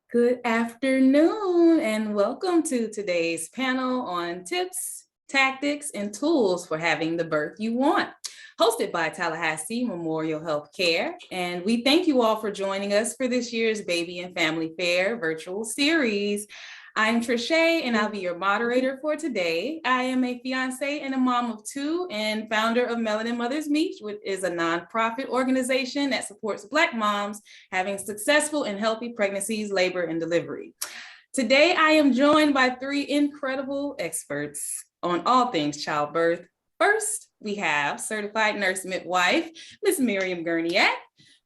Good afternoon, and welcome to today's panel on tips, tactics, and tools for having the birth you want, hosted by Tallahassee Memorial Healthcare. And we thank you all for joining us for this year's Baby and Family Fair virtual series. I'm Trishay, and I'll be your moderator for today. I am a fiance and a mom of two and founder of Melanin Mothers Meet, which is a nonprofit organization that supports Black moms having successful and healthy pregnancies, labor, and delivery. Today, I am joined by three incredible experts on all things childbirth. First, we have certified nurse midwife, Ms. Miriam Gurniak.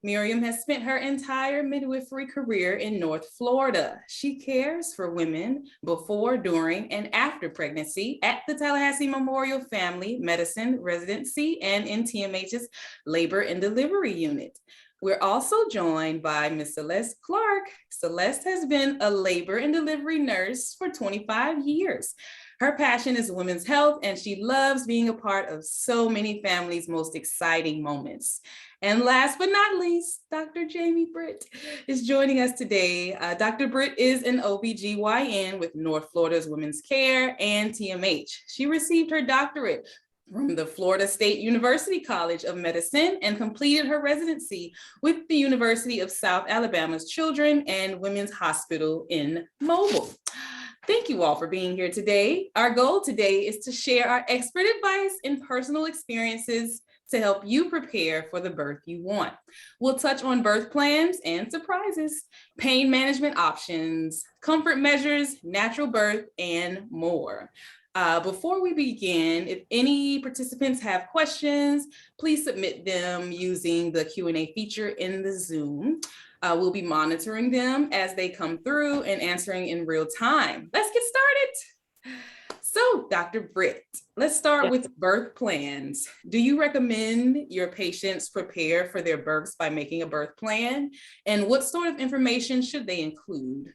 Miriam has spent her entire midwifery career in North Florida. She cares for women before, during, and after pregnancy at the Tallahassee Memorial Family Medicine Residency and in TMH's Labor and Delivery Unit. We're also joined by Ms. Celeste Clark. Celeste has been a labor and delivery nurse for 25 years. Her passion is women's health, and she loves being a part of so many families' most exciting moments. And last but not least, Dr. Geami Britt is joining us today. Dr. Britt is an OBGYN with North Florida's Women's Care and TMH. She received her doctorate from the Florida State University College of Medicine and completed her residency with the University of South Alabama's Children and Women's Hospital in Mobile. Thank you all for being here today. Our goal today is to share our expert advice and personal experiences to help you prepare for the birth you want. We'll touch on birth plans and surprises, pain management options, comfort measures, natural birth, and more. Before we begin, if any participants have questions, please submit them using the Q&A feature in the Zoom. We'll be monitoring them as they come through and answering in real time. Let's get started. So, Dr. Britt, let's start with birth plans. Do you recommend your patients prepare for their births by making a birth plan? And what sort of information should they include?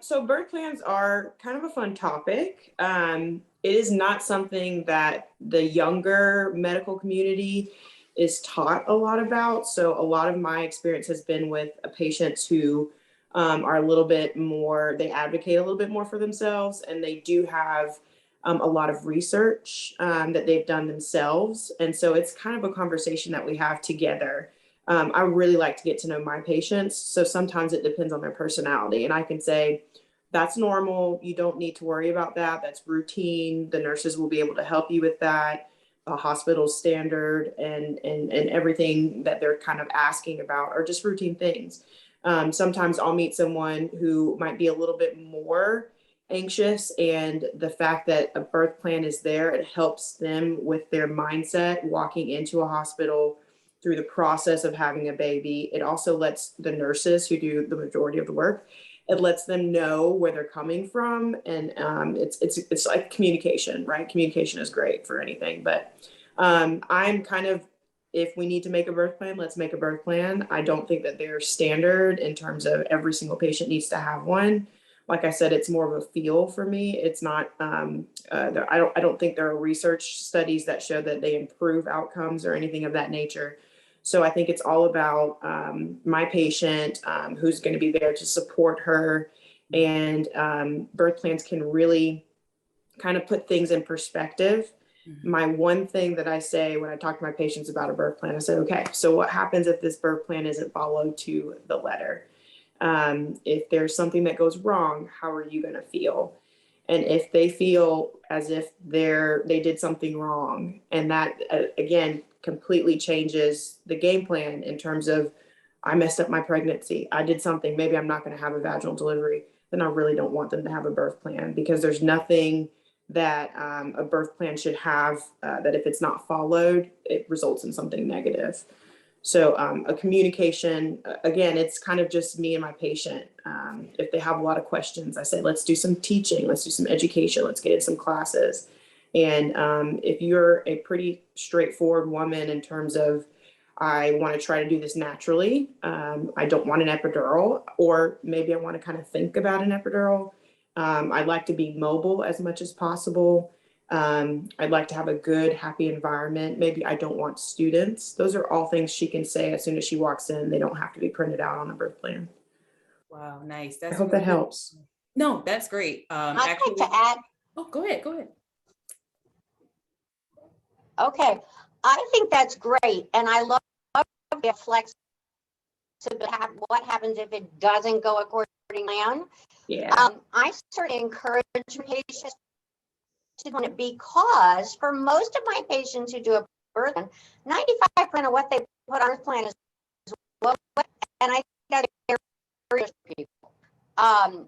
So birth plans are kind of a fun topic. It is not something that the younger medical community is taught a lot about. So a lot of my experience has been with patients who are a little bit more, they advocate a little bit more for themselves, and they do have a lot of research that they've done themselves. And so it's kind of a conversation that we have together. I really like to get to know my patients. So sometimes it depends on their personality. And I can say, that's normal. You don't need to worry about that. That's routine. The nurses will be able to help you with that. A hospital standard and everything that they're kind of asking about are just routine things. Sometimes I'll meet someone who might be a little bit more anxious, and the fact that a birth plan is there, it helps them with their mindset walking into a hospital through the process of having a baby. It also lets the nurses who do the majority of the work, it lets them know where they're coming from. And it's like communication, right? Communication is great for anything, but I'm kind of, if we need to make a birth plan, let's make a birth plan. I don't think that they're standard in terms of every single patient needs to have one. Like I said, it's more of a feel for me. It's not, I don't think there are research studies that show that they improve outcomes or anything of that nature. So I think it's all about my patient, who's going to be there to support her. And birth plans can really kind of put things in perspective. Mm-hmm. My one thing that I say when I talk to my patients about a birth plan, I say, okay, so what happens if this birth plan isn't followed to the letter? If there's something that goes wrong, how are you going to feel? And if they feel as if they did something wrong, and that, again, completely changes the game plan in terms of, I messed up my pregnancy, I did something, maybe I'm not going to have a vaginal delivery, then I really don't want them to have a birth plan, because there's nothing that a birth plan should have that if it's not followed, it results in something negative. So a communication, again, it's kind of just me and my patient. If they have a lot of questions, I say, let's do some teaching, let's do some education, let's get in some classes. And if you're a pretty straightforward woman in terms of, I want to try to do this naturally, I don't want an epidural, or maybe I want to kind of think about an epidural. I'd like to be mobile as much as possible. I'd like to have a good, happy environment. Maybe I don't want students. Those are all things she can say as soon as she walks in. They don't have to be printed out on a birth plan. Wow, nice. I That's hope really that good. helps. No, that's great. I'd like Actually, to add, oh, go ahead, go ahead. okay, I think that's great. And I love the flexibility. What happens if it doesn't go according to plan? Yeah. I certainly encourage patients to do it because for most of my patients who do a birth plan, 95% of what they put on this plan is well, and I think that's very people.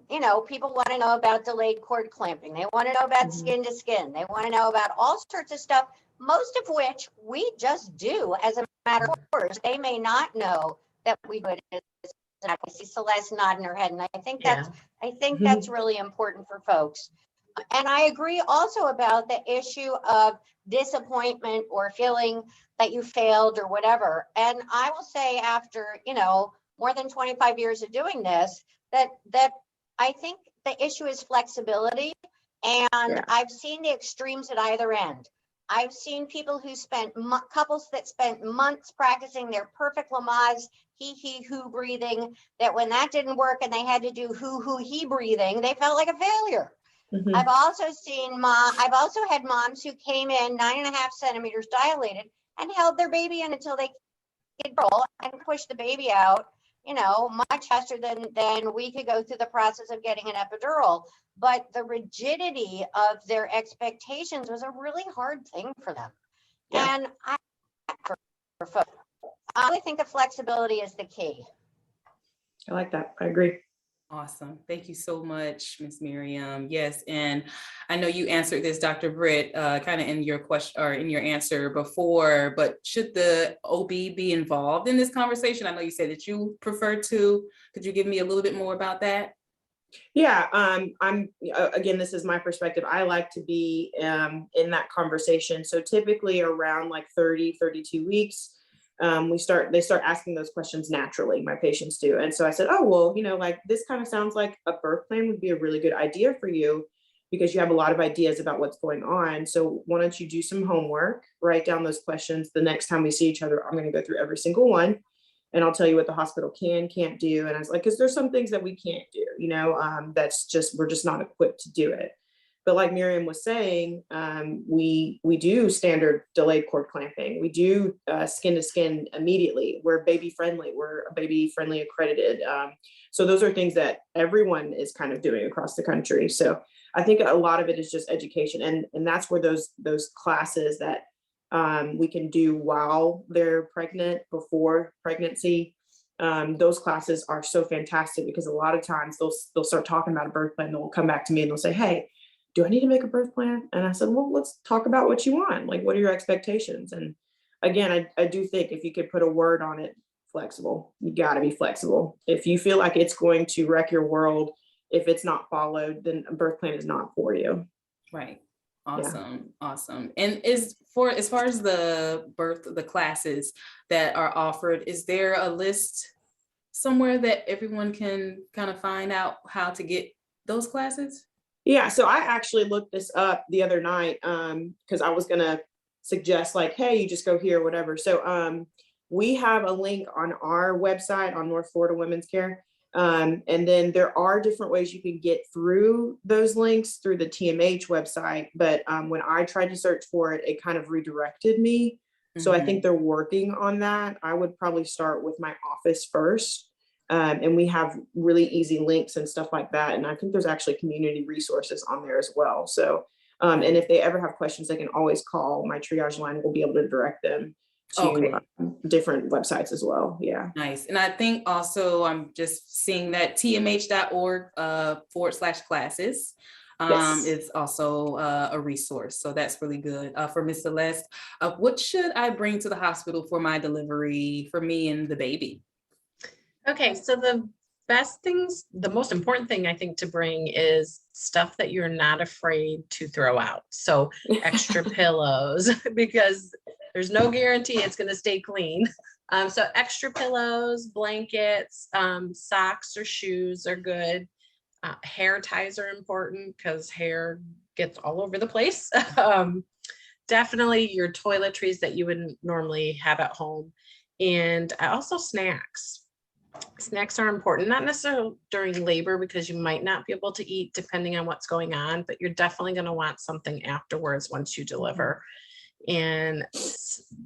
You know, people want to know about delayed cord clamping. They want to know about skin to skin. They want to know about all sorts of stuff, most of which we just do as a matter of course. They may not know that we do it. I see Celeste nodding her head, and I think that's really important for folks. And I agree also about the issue of disappointment or feeling that you failed or whatever. And I will say after, you know, more than 25 years of doing this, that I think the issue is flexibility. And I've seen the extremes at either end. I've seen people who spent couples that spent months practicing their perfect Lamaze he hoo breathing, that when that didn't work and they had to do hoo he breathing, they felt like a failure. I've also had moms who came in 9.5 centimeters dilated and held their baby in until they could roll and push the baby out, you know, much faster than we could go through the process of getting an epidural. But the rigidity of their expectations was a really hard thing for them. And for folks, I really think the flexibility is the key. I like that. I agree. Awesome. Thank you so much, Ms. Miriam. Yes, and I know you answered this, Dr. Britt, kind of in your question or in your answer before, but should the OB be involved in this conversation? I know you said that you prefer to. Could you give me a little bit more about that? Yeah, I'm again, this is my perspective. I like to be in that conversation. So typically around like 30, 32 weeks, they start asking those questions naturally, my patients do. And so I said, oh, well, you know, like this kind of sounds like a birth plan would be a really good idea for you because you have a lot of ideas about what's going on. So why don't you do some homework, write down those questions. The next time we see each other, I'm going to go through every single one. And I'll tell you what the hospital can't do. And I was like, because there's some things that we can't do, you know, we're just not equipped to do it. But like Miriam was saying, we do standard delayed cord clamping. We do skin to skin immediately. We're baby friendly. We're baby friendly accredited. So those are things that everyone is kind of doing across the country. So I think a lot of it is just education. And that's where those classes that we can do while they're pregnant, before pregnancy. Those classes are so fantastic because a lot of times they'll start talking about a birth plan. They'll come back to me and they'll say, hey, do I need to make a birth plan? And I said, well, let's talk about what you want. Like, what are your expectations? And again, I do think if you could put a word on it, flexible. You got to be flexible. If you feel like it's going to wreck your world, if it's not followed, then a birth plan is not for you. Right. Awesome. Awesome. And as far as the classes that are offered, is there a list somewhere that everyone can kind of find out how to get those classes? Yeah, so I actually looked this up the other night because I was gonna suggest like, hey, you just go here, whatever. So we have a link on our website on North Florida Women's Care. And then there are different ways you can get through those links through the TMH website. But when I tried to search for it, it kind of redirected me. So I think they're working on that. I would probably start with my office first. And we have really easy links and stuff like that. And I think there's actually community resources on there as well. So, and if they ever have questions, they can always call my triage line. We'll be able to direct them to different websites as well. Yeah. Nice. And I think also I'm just seeing that tmh.org /classes is also a resource. So that's really good for Ms. Celeste. What should I bring to the hospital for my delivery for me and the baby? Okay, so the most important thing I think to bring is stuff that you're not afraid to throw out. So extra pillows, because there's no guarantee it's going to stay clean. So extra pillows, blankets, socks or shoes are good. Hair ties are important because hair gets all over the place. Definitely your toiletries that you wouldn't normally have at home. And also snacks. Snacks are important, not necessarily during labor because you might not be able to eat depending on what's going on, but you're definitely going to want something afterwards once you deliver. And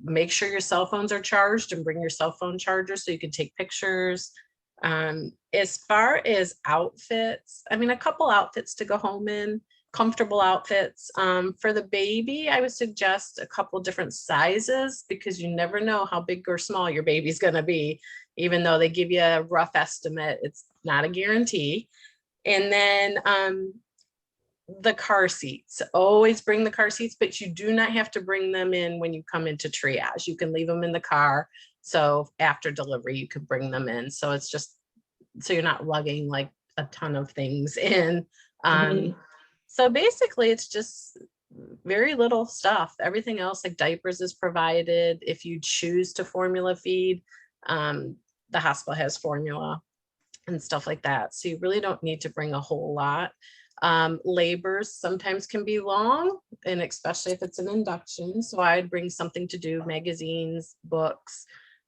make sure your cell phones are charged and bring your cell phone charger so you can take pictures. As far as outfits, I mean, a couple outfits to go home in, comfortable outfits. For the baby, I would suggest a couple different sizes because you never know how big or small your baby's going to be. Even though they give you a rough estimate, it's not a guarantee. And then the car seats, always bring the car seats, but you do not have to bring them in when you come into triage. You can leave them in the car. So after delivery, you can bring them in. So it's just, so you're not lugging like a ton of things in. So basically it's just very little stuff. Everything else like diapers is provided. If you choose to formula feed, the hospital has formula and stuff like that. So you really don't need to bring a whole lot. Labors sometimes can be long, and especially if it's an induction. So I'd bring something to do, magazines, books,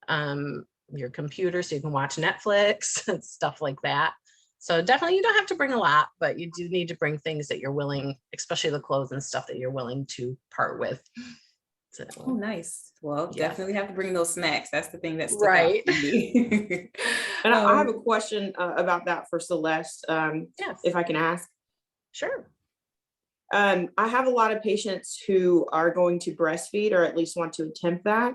your computer so you can watch Netflix and stuff like that. So definitely you don't have to bring a lot, but you do need to bring things that you're willing, especially the clothes and stuff that you're willing to part with. So, oh, nice. Well, yeah. definitely have to bring those snacks. That's the thing that's right. And I have a question about that for Celeste, Yes. if I can ask. Sure. I have a lot of patients who are going to breastfeed or at least want to attempt that.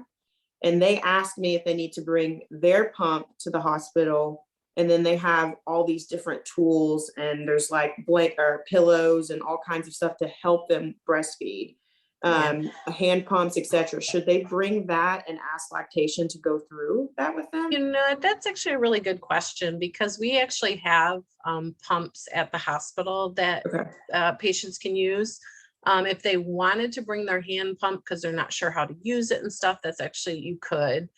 And they ask me if they need to bring their pump to the hospital. And then they have all these different tools and there's like blanket or pillows and all kinds of stuff to help them breastfeed. Hand pumps, etc. Should they bring that and ask lactation to go through that with them? You know, that's actually a really good question because we actually have pumps at the hospital that patients can use. If they wanted to bring their hand pump because they're not sure how to use it and stuff, that's actually, you could.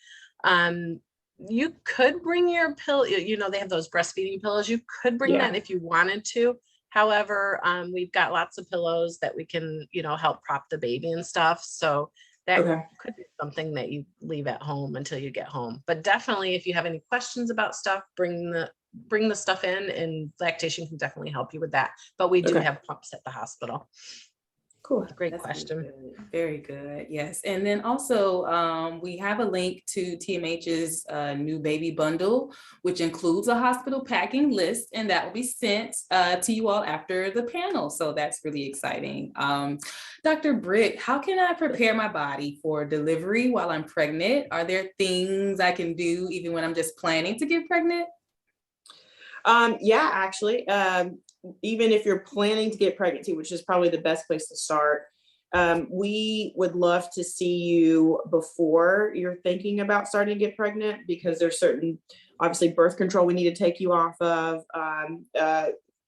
You could bring your pill, you know, they have those breastfeeding pillows. You could bring that if you wanted to. However, we've got lots of pillows that we can, you know, help prop the baby and stuff. So that could be something that you leave at home until you get home. But definitely, if you have any questions about stuff, bring the stuff in, and lactation can definitely help you with that. But we do have pumps at the hospital. Cool. Great That's question. Really good. Very good. Yes. And then also we have a link to TMH's new baby bundle, which includes a hospital packing list, and that will be sent to you all after the panel. So that's really exciting. Dr. Britt, how can I prepare my body for delivery while I'm pregnant? Are there things I can do even when I'm just planning to get pregnant? Yeah, actually, even if you're planning to get pregnancy, which is probably the best place to start, we would love to see you before you're thinking about starting to get pregnant, because there's certain, obviously, birth control we need to take you off of.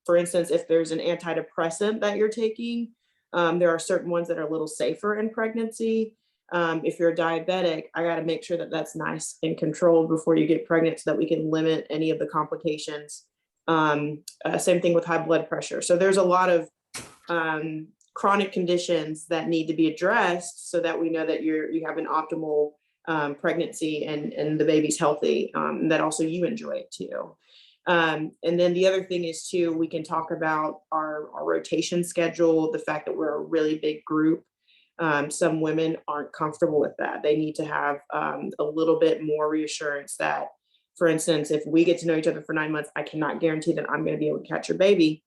For instance, if there's an antidepressant that you're taking, there are certain ones that are a little safer in pregnancy. If you're a diabetic, I got to make sure that that's nice and controlled before you get pregnant so that we can limit any of the complications. Same thing with high blood pressure. So there's a lot of chronic conditions that need to be addressed so that we know that you have an optimal pregnancy and the baby's healthy, and that also you enjoy it too. And then the other thing is too, we can talk about our rotation schedule, the fact that we're a really big group. Some women aren't comfortable with that. They need to have a little bit more reassurance that, for instance, if we get to know each other for 9 months, I cannot guarantee that I'm going to be able to catch your baby.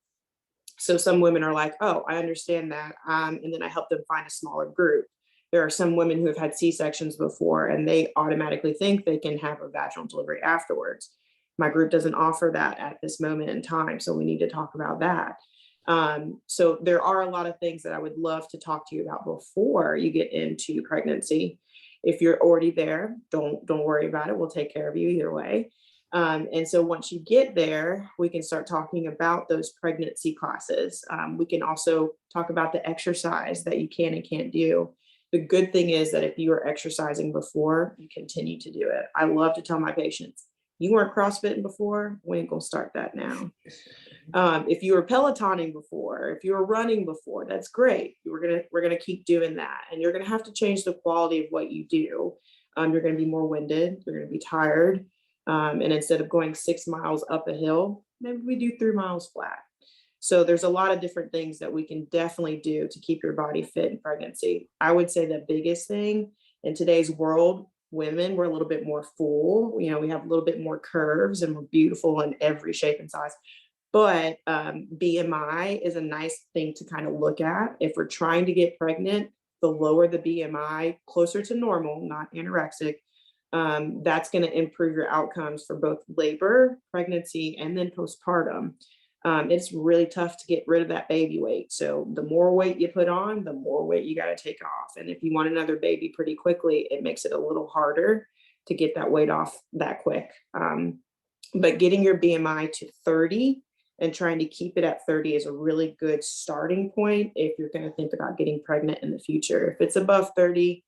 So some women are like, oh, I understand that. And then I help them find a smaller group. There are some women who have had C-sections before, and they automatically think they can have a vaginal delivery afterwards. My group doesn't offer that at this moment in time. So we need to talk about that. So there are a lot of things that I would love to talk to you about before you get into pregnancy. If you're already there, don't worry about it. We'll take care of you either way. And so once you get there, we can start talking about those pregnancy classes. We can also talk about the exercise that you can and can't do. The good thing is that if you were exercising before, you continue to do it. I love to tell my patients, you weren't CrossFitting before, we ain't gonna start that now. If you were Pelotoning before, if you were running before, that's great. We're gonna keep doing that, and you're gonna have to change the quality of what you do. You're gonna be more winded. You're gonna be tired. And instead of going 6 miles up a hill, maybe we do 3 miles flat. So there's a lot of different things that we can definitely do to keep your body fit in pregnancy. I would say the biggest thing in today's world, women, we're a little bit more full. You know, we have a little bit more curves and we're beautiful in every shape and size. But BMI is a nice thing to kind of look at. If we're trying to get pregnant, the lower the BMI, closer to normal, not anorexic, that's going to improve your outcomes for both labor, pregnancy, and then postpartum. It's really tough to get rid of that baby weight. So the more weight you put on, the more weight you got to take off. And if you want another baby pretty quickly, it makes it a little harder to get that weight off that quick. But getting your BMI to 30 and trying to keep it at 30 is a really good starting point if you're going to think about getting pregnant in the future. If it's above 30,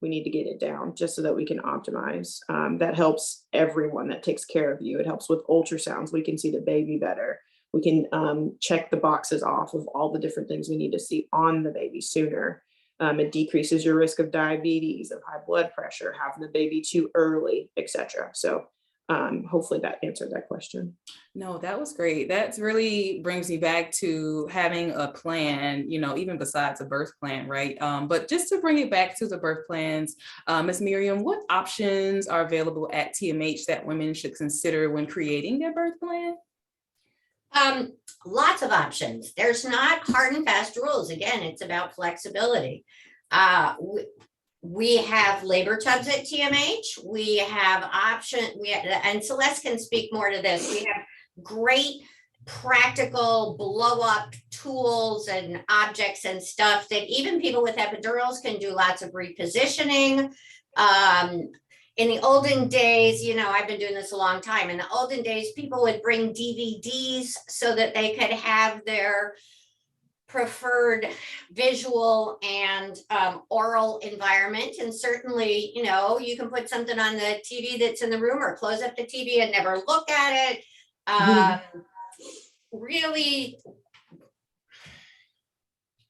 we need to get it down just so that we can optimize. That helps everyone. That takes care of you. It helps with ultrasounds. We can see the baby better. We can check the boxes off of all the different things we need to see on the baby sooner. It decreases your risk of diabetes, of high blood pressure, having the baby too early, etc. So hopefully that answered that question. No, that was great. That really brings me back to having a plan, you know, even besides a birth plan, right? But just to bring it back to the birth plans, Ms. Miriam, what options are available at TMH that women should consider when creating their birth plan? Lots of options. There's not hard and fast rules. Again, it's about flexibility. We have labor tubs at TMH. We have and Celeste can speak more to this. We have great practical blow up tools and objects and stuff that even people with epidurals can do lots of repositioning. In the olden days, you know, I've been doing this a long time. In the olden days, people would bring DVDs so that they could have their preferred visual and oral environment. And certainly, you know, you can put something on the TV that's in the room or close up the TV and never look at it. Really,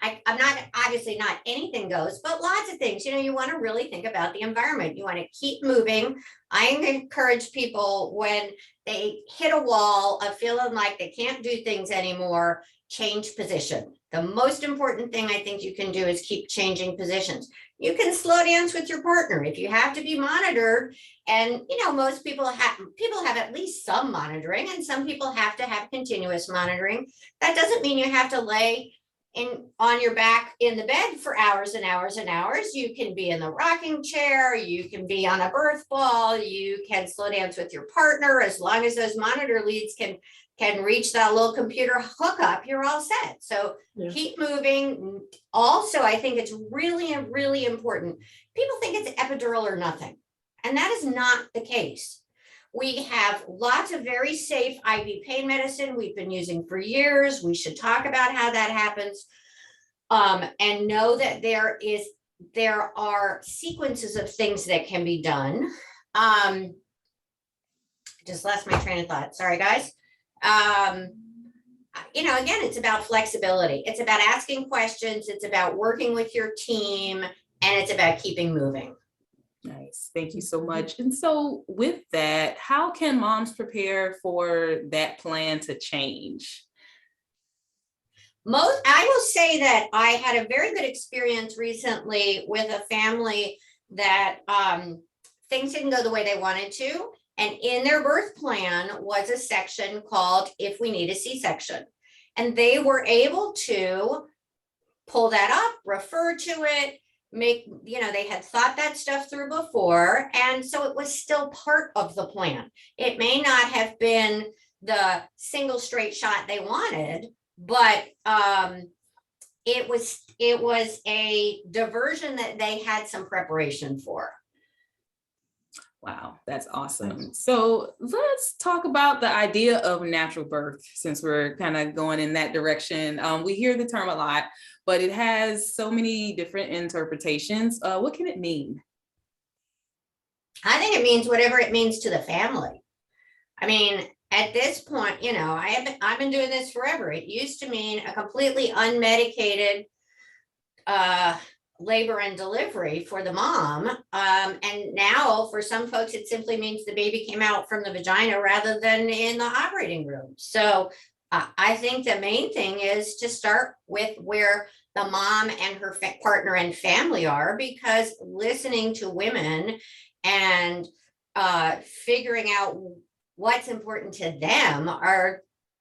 I'm not, obviously not anything goes, but lots of things, you know, you want to really think about the environment. You want to keep moving. I encourage people when they hit a wall of feeling like they can't do things anymore, change position. The most important thing I think you can do is keep changing positions. You can slow dance with your partner if you have to be monitored. And, you know, most people have at least some monitoring, and some people have to have continuous monitoring. That doesn't mean you have to lay on your back in the bed for hours and hours and hours. You can be in the rocking chair, you can be on a birth ball, you can slow dance with your partner. As long as those monitor leads can reach that little computer hookup, you're all set. So keep moving. Also, I think it's really, really important. People think it's epidural or nothing, and that is not the case. We have lots of very safe IV pain medicine we've been using for years. We should talk about how that happens, and know that there are sequences of things that can be done. Just lost my train of thought. Sorry, guys. You know, again, it's about flexibility. It's about asking questions. It's about working with your team, and it's about keeping moving. Nice. Thank you so much. And so with that, how can moms prepare for that plan to change? I will say that I had a very good experience recently with a family that things didn't go the way they wanted to. And in their birth plan was a section called "If we need a C-section." And they were able to pull that up, refer to it, they had thought that stuff through before. And so it was still part of the plan. It may not have been the single straight shot they wanted, but it was a diversion that they had some preparation for. Wow, that's awesome. So let's talk about the idea of natural birth, since we're kind of going in that direction. We hear the term a lot, but it has so many different interpretations. What can it mean? I think it means whatever it means to the family. I mean, at this point, you know, I've been doing this forever. It used to mean a completely unmedicated labor and delivery for the mom. And now for some folks, it simply means the baby came out from the vagina rather than in the operating room. So I think the main thing is to start with where the mom and her partner and family are, because listening to women and figuring out what's important to them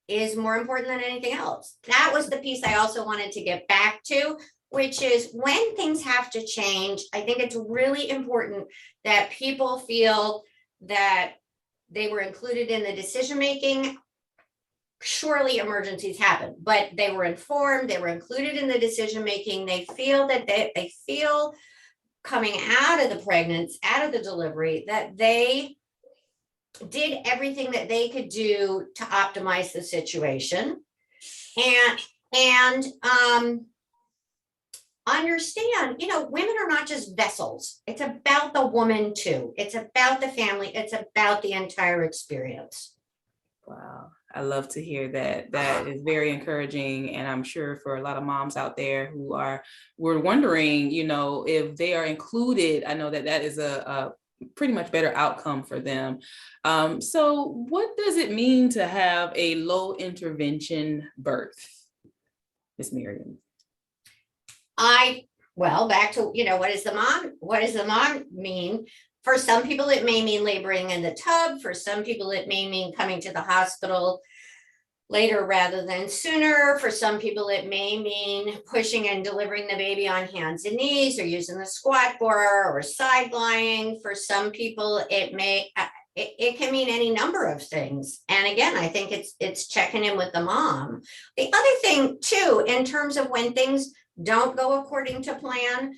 is more important than anything else. That was the piece I also wanted to get back to, which is when things have to change, I think it's really important that people feel that they were included in the decision-making. Surely emergencies happen, but they were informed, they were included in the decision-making. They feel that they feel coming out of the pregnancy, out of the delivery, that they did everything that they could do to optimize the situation. And understand, women are not just vessels. It's about the woman too. It's about the family. It's about the entire experience. Wow. I love to hear that. That is very encouraging. And I'm sure for a lot of moms out there we're wondering, if they are included, I know that is a pretty much better outcome for them. So what does it mean to have a low intervention birth, Ms. Miriam? Back to, what does the mom mean? For some people, it may mean laboring in the tub. For some people, it may mean coming to the hospital later rather than sooner. For some people, it may mean pushing and delivering the baby on hands and knees, or using the squat bar, or side lying. For some people, it can mean any number of things. And again, I think it's checking in with the mom. The other thing too, in terms of when things don't go according to plan,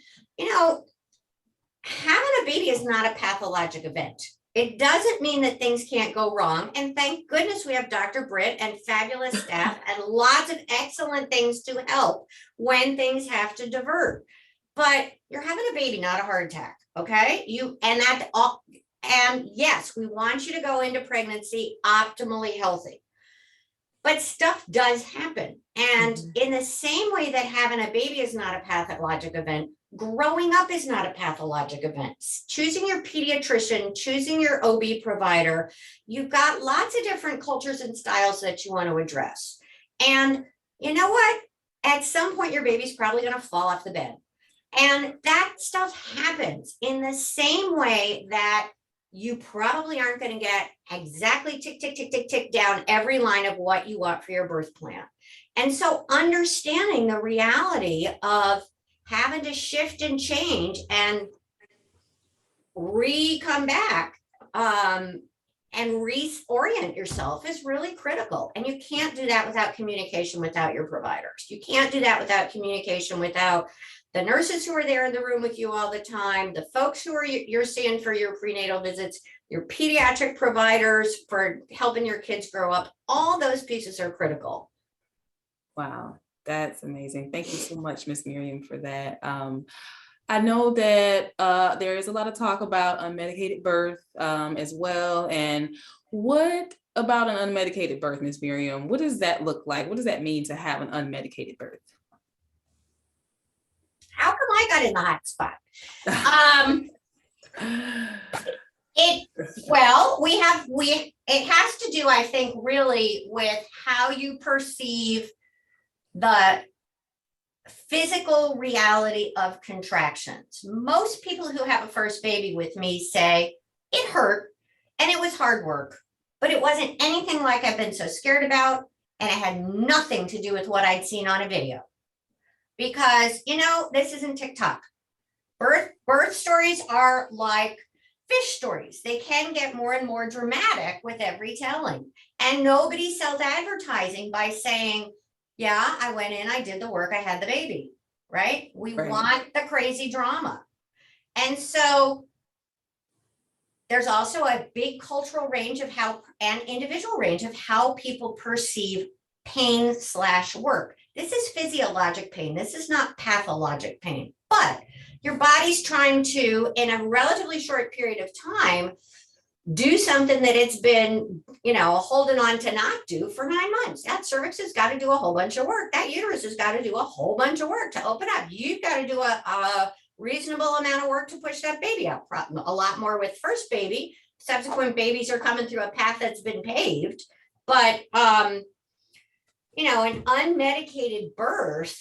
having a baby is not a pathologic event. It doesn't mean that things can't go wrong. And thank goodness we have Dr. Britt and fabulous staff and lots of excellent things to help when things have to divert. But you're having a baby, not a heart attack. Okay. And yes, we want you to go into pregnancy optimally healthy. But stuff does happen. And in the same way that having a baby is not a pathologic event, growing up is not a pathologic event. Choosing your pediatrician, choosing your OB provider, you've got lots of different cultures and styles that you want to address. And you know what? At some point, your baby's probably going to fall off the bed. And that stuff happens in the same way that you probably aren't going to get exactly tick, tick, tick, tick, tick down every line of what you want for your birth plan. And so understanding the reality of having to shift and change and come back and reorient yourself is really critical. And you can't do that without communication without your providers. You can't do that without communication without the nurses who are there in the room with you all the time, the folks who you're seeing for your prenatal visits, your pediatric providers for helping your kids grow up. All those pieces are critical. Wow, that's amazing. Thank you so much, Ms. Miriam, for that. I know that there is a lot of talk about unmedicated birth as well. And what about an unmedicated birth, Ms. Miriam? What does that look like? What does that mean to have an unmedicated birth? How come I got in the hot spot? It has to do, I think, really with how you perceive the physical reality of contractions. Most people who have a first baby with me say it hurt and it was hard work, but it wasn't anything like I've been so scared about, and it had nothing to do with what I'd seen on a video. Because, this isn't TikTok. Birth stories are like fish stories. They can get more and more dramatic with every telling. And nobody sells advertising by saying, yeah, I went in, I did the work, I had the baby, right? We want the crazy drama. And so there's also a big cultural range of and individual range of how people perceive pain/work. This is physiologic pain. This is not pathologic pain, but your body's trying to, in a relatively short period of time, do something that it's been holding on to not do for 9 months. That cervix has got to do a whole bunch of work. That uterus has got to do a whole bunch of work to open up. You've got to do a reasonable amount of work to push that baby out. A lot more with first baby. Subsequent babies are coming through a path that's been paved. But, an unmedicated birth,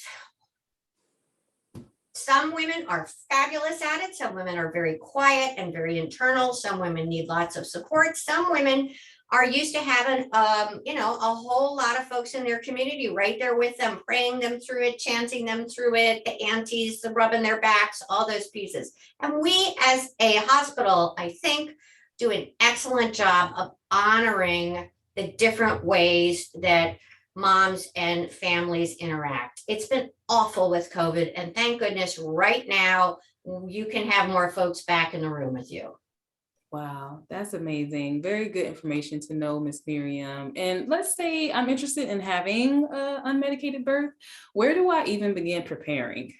some women are fabulous at it. Some women are very quiet and very internal. Some women need lots of support. Some women are used to having, a whole lot of folks in their community right there with them, praying them through it, chanting them through it, the aunties, the rubbing their backs, all those pieces. And we as a hospital, I think, do an excellent job of honoring the different ways that moms and families interact. It's been awful with COVID, and thank goodness right now you can have more folks back in the room with you. Wow, that's amazing. Very good information to know, Miss Miriam. And let's say I'm interested in having an unmedicated birth. Where do I even begin preparing?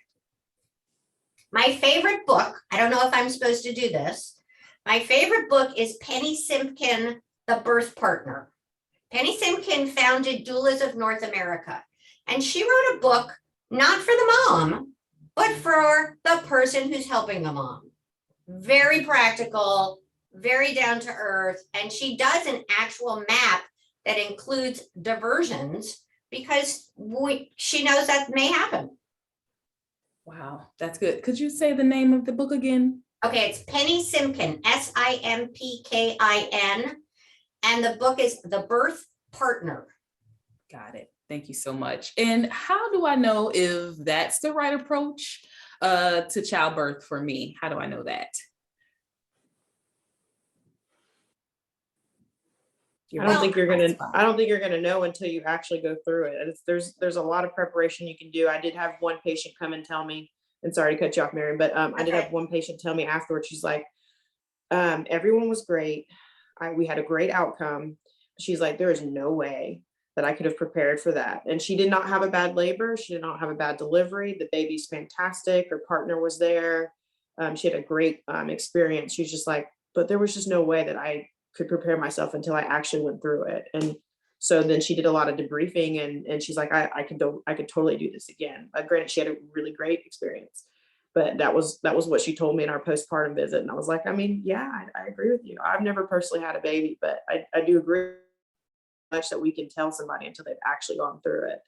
My favorite book, I don't know if I'm supposed to do this. My favorite book is Penny Simpkin, The Birth Partner. Penny Simpkin founded Doulas of North America, and she wrote a book not for the mom, but for the person who's helping the mom. Very practical, very down to earth, and she does an actual map that includes diversions because she knows that may happen. Wow, that's good. Could you say the name of the book again? Okay, it's Penny Simpkin, Simpkin, and the book is The Birth Partner. Got it. Thank you so much. And how do I know if that's the right approach to childbirth for me? How do I know that? I don't think you're gonna know until you actually go through it. There's a lot of preparation you can do. I did have one patient come and tell me, and sorry to cut you off, Miriam, but I did have one patient tell me afterwards, she's like, everyone was great. We had a great outcome. She's like, there is no way that I could have prepared for that. And she did not have a bad labor. She did not have a bad delivery. The baby's fantastic. Her partner was there. She had a great experience. She's just like, but there was just no way that I could prepare myself until I actually went through it. And so then she did a lot of debriefing, and she's like, I could totally do this again. Granted, she had a really great experience, but that was what she told me in our postpartum visit. And I was like, I mean, yeah, I agree with you. I've never personally had a baby, but I do agree much that we can tell somebody until they've actually gone through it.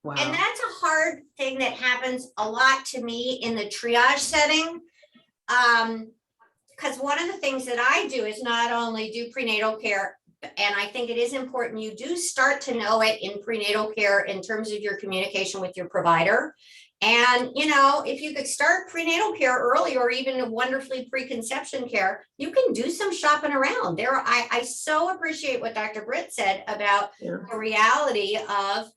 Wow. And that's a hard thing that happens a lot to me in the triage setting. Because one of the things that I do is not only do prenatal care, and I think it is important you do start to know it in prenatal care in terms of your communication with your provider. And, if you could start prenatal care early or even wonderfully preconception care, you can do some shopping around. I so appreciate what Dr. Britt said about the reality of,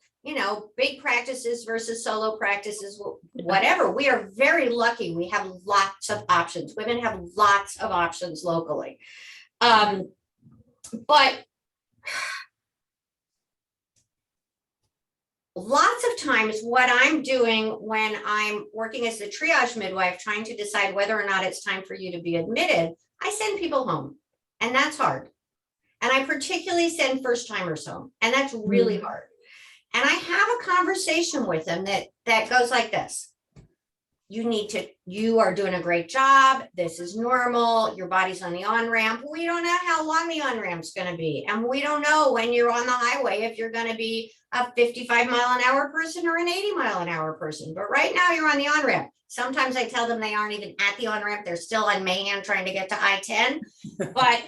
big practices versus solo practices, whatever. We are very lucky. We have lots of options. Women have lots of options locally. But lots of times what I'm doing when I'm working as the triage midwife, trying to decide whether or not it's time for you to be admitted, I send people home, and that's hard. And I particularly send first timers home, and that's really hard. And I have a conversation with them that goes like this. You are doing a great job. This is normal. Your body's on the on-ramp. We don't know how long the on-ramp's going to be. And we don't know when you're on the highway if you're going to be a 55-mile-an-hour person or an 80-mile-an-hour person. But right now you're on the on-ramp. Sometimes I tell them they aren't even at the on-ramp. They're still on Mahan trying to get to I-10. But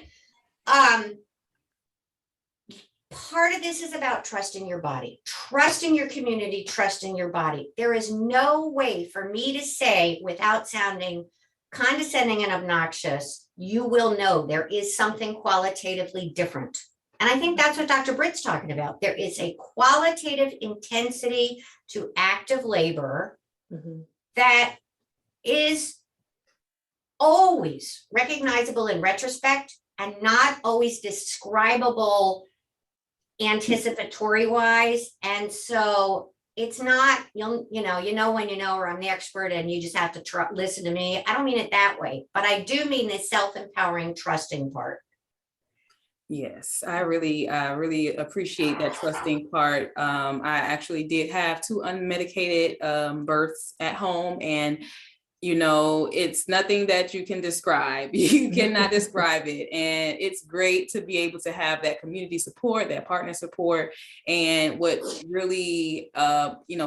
part of this is about trusting your body, trusting your community, trusting your body. There is no way for me to say, without sounding condescending and obnoxious, you will know there is something qualitatively different. And I think that's what Dr. Britt's talking about. There is a qualitative intensity to active labor that is always recognizable in retrospect and not always describable anticipatory wise. And so it's not, you know when you know, or I'm the expert and you just have to listen to me. I don't mean it that way, but I do mean the self-empowering, trusting part. Yes, I really appreciate that trusting part. I actually did have 2 unmedicated births at home, and it's nothing that you can describe. You cannot describe it. And it's great to be able to have that community support, that partner support. And what really,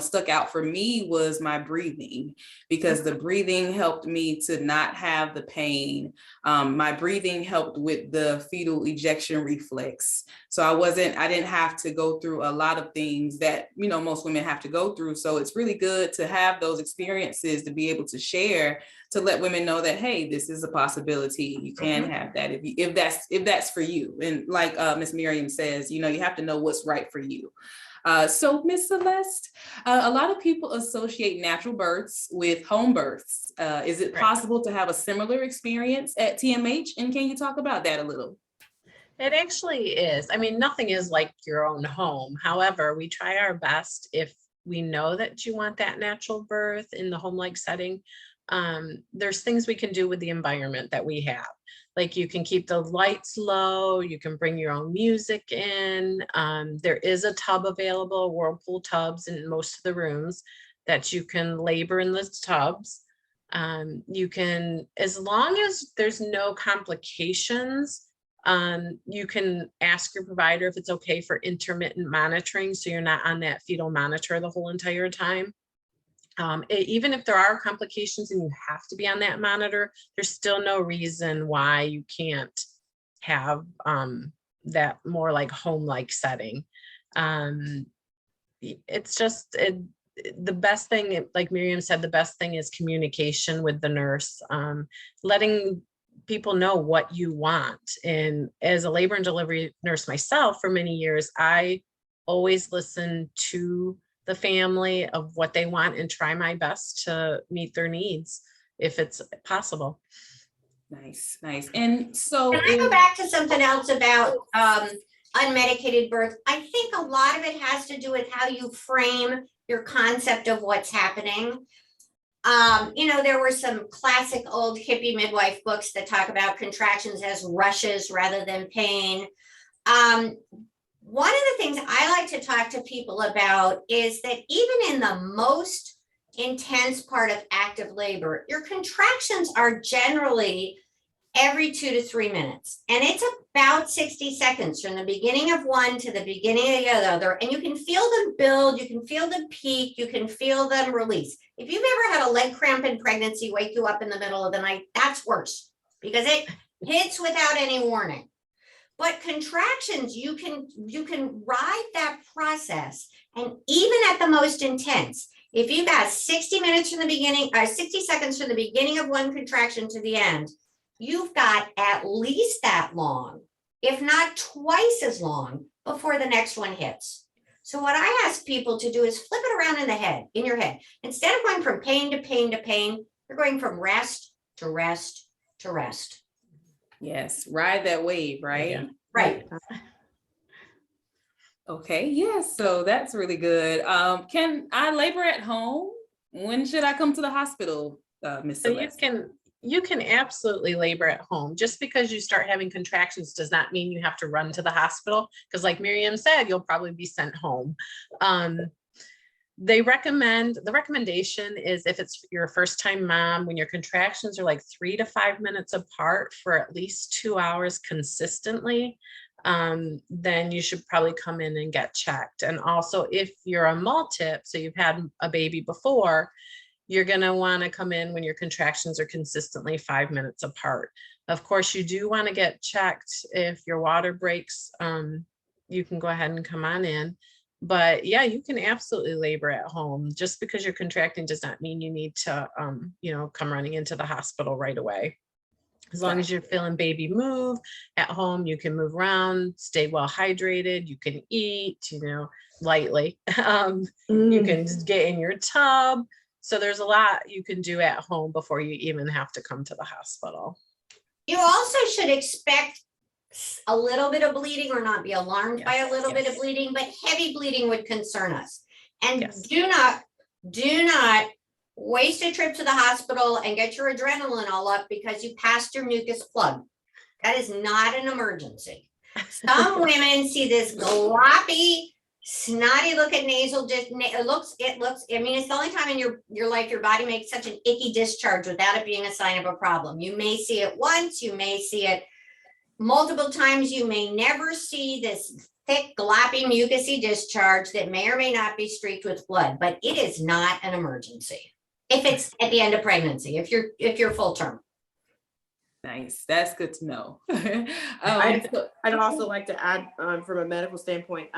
stuck out for me was my breathing, because the breathing helped me to not have the pain. My breathing helped with the fetal ejection reflex. So I didn't have to go through a lot of things that, most women have to go through. So it's really good to have those experiences to be able to share, to let women know that, hey, this is a possibility. You can have that if that's for you. And like Miss Miriam says, you have to know what's right for you. So Miss Celeste, a lot of people associate natural births with home births. Is it possible to have a similar experience at TMH? And can you talk about that a little? It actually is. I mean, nothing is like your own home. However, we try our best if we know that you want that natural birth in the home-like setting. There's things we can do with the environment that we have. Like you can keep the lights low, you can bring your own music in. There is a tub available, whirlpool tubs in most of the rooms that you can labor in the tubs. You can, as long as there's no complications, you can ask your provider if it's okay for intermittent monitoring, so you're not on that fetal monitor the whole entire time. Even if there are complications and you have to be on that monitor, there's still no reason why you can't have that more like home-like setting. It's just the best thing, like Miriam said, the best thing is communication with the nurse, letting people know what you want. And as a labor and delivery nurse myself for many years, I always listen to the family of what they want and try my best to meet their needs if it's possible. Nice. And so can I go back to something else about unmedicated birth? I think a lot of it has to do with how you frame your concept of what's happening. There were some classic old hippie midwife books that talk about contractions as rushes rather than pain. One of the things I like to talk to people about is that even in the most intense part of active labor, your contractions are generally every 2 to 3 minutes. And it's about 60 seconds from the beginning of one to the beginning of the other. And you can feel them build, you can feel them peak, you can feel them release. If you've ever had a leg cramp in pregnancy wake you up in the middle of the night, that's worse because it hits without any warning. But contractions, you can ride that process. And even at the most intense, if you've got 60 minutes from the beginning, 60 seconds from the beginning of one contraction to the end, you've got at least that long, if not twice as long, before the next one hits. So what I ask people to do is flip it around in your head. Instead of going from pain to pain to pain, you're going from rest to rest to rest. Yes, ride that wave, right? Yeah. Right. Okay, yes, so that's really good. Can I labor at home? When should I come to the hospital, Miss Celeste? So you can absolutely labor at home. Just because you start having contractions does not mean you have to run to the hospital, because like Miriam said, you'll probably be sent home. The recommendation is if it's your first time mom, when your contractions are like 3 to 5 minutes apart for at least 2 hours consistently, then you should probably come in and get checked. And also if you're a multip, so you've had a baby before, you're going to want to come in when your contractions are consistently 5 minutes apart. Of course, you do want to get checked. If your water breaks, you can go ahead and come on in. But yeah, you can absolutely labor at home. Just because you're contracting does not mean you need to, come running into the hospital right away. As long as you're feeling baby move at home, you can move around, stay well hydrated, you can eat, lightly. You can get in your tub. So there's a lot you can do at home before you even have to come to the hospital. You also should expect a little bit of bleeding or not be alarmed by a little bit of bleeding, but heavy bleeding would concern us. And do not waste a trip to the hospital and get your adrenaline all up because you passed your mucus plug. That is not an emergency. Some women see this gloppy, snotty looking nasal, it looks, I mean, it's the only time in your life your body makes such an icky discharge without it being a sign of a problem. You may see it once, you may see it multiple times, you may never see this thick, gloppy, mucousy discharge that may or may not be streaked with blood, but it is not an emergency. If it's at the end of pregnancy, if you're full term. Nice. That's good to know. I'd also like to add, from a medical standpoint,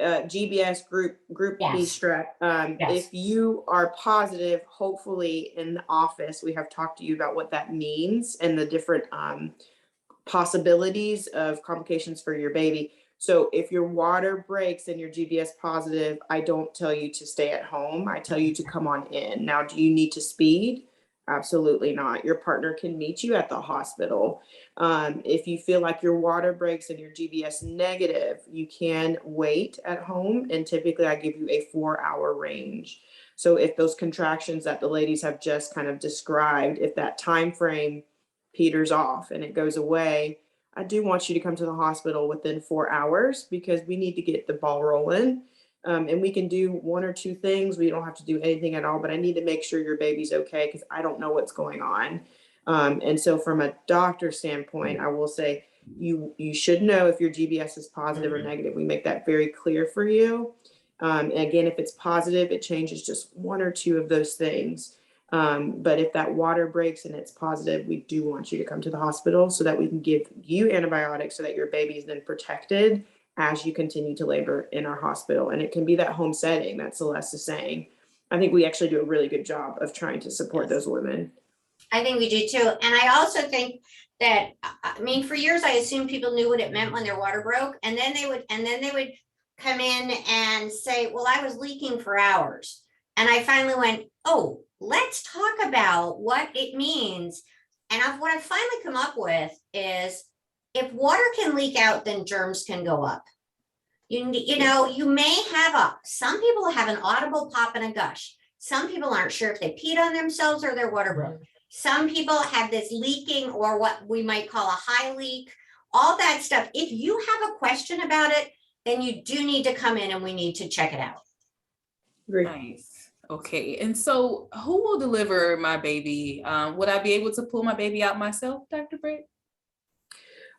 GBS group B strep. If you are positive, hopefully in the office, we have talked to you about what that means and the different possibilities of complications for your baby. So if your water breaks and you're GBS positive, I don't tell you to stay at home. I tell you to come on in. Now, do you need to speed? Absolutely not. Your partner can meet you at the hospital. If you feel like your water breaks and you're GBS negative, you can wait at home. And typically I give you a 4-hour range. So if those contractions that the ladies have just kind of described, if that time frame peters off and it goes away, I do want you to come to the hospital within 4 hours because we need to get the ball rolling. And we can do 1 or 2 things. We don't have to do anything at all, but I need to make sure your baby's okay because I don't know what's going on. And so from a doctor standpoint, I will say you should know if your GBS is positive or negative. We make that very clear for you. And again, if it's positive, it changes just 1 or 2 of those things. But if that water breaks and it's positive, we do want you to come to the hospital so that we can give you antibiotics so that your baby is then protected as you continue to labor in our hospital. And it can be that home setting that Celeste is saying. I think we actually do a really good job of trying to support those women. I think we do too. And I also think that, I mean, for years, I assumed people knew what it meant when their water broke. And then they would come in and say, well, I was leaking for hours. And I finally went, oh, let's talk about what it means. And what I've finally come up with is if water can leak out, then germs can go up. You know, you may have some people have an audible pop and a gush. Some people aren't sure if they peed on themselves or their water broke. Some people have this leaking or what we might call a high leak, all that stuff. If you have a question about it, then you do need to come in and we need to check it out. Great. Nice. Okay. And so who will deliver my baby? Would I be able to pull my baby out myself, Dr. Britt?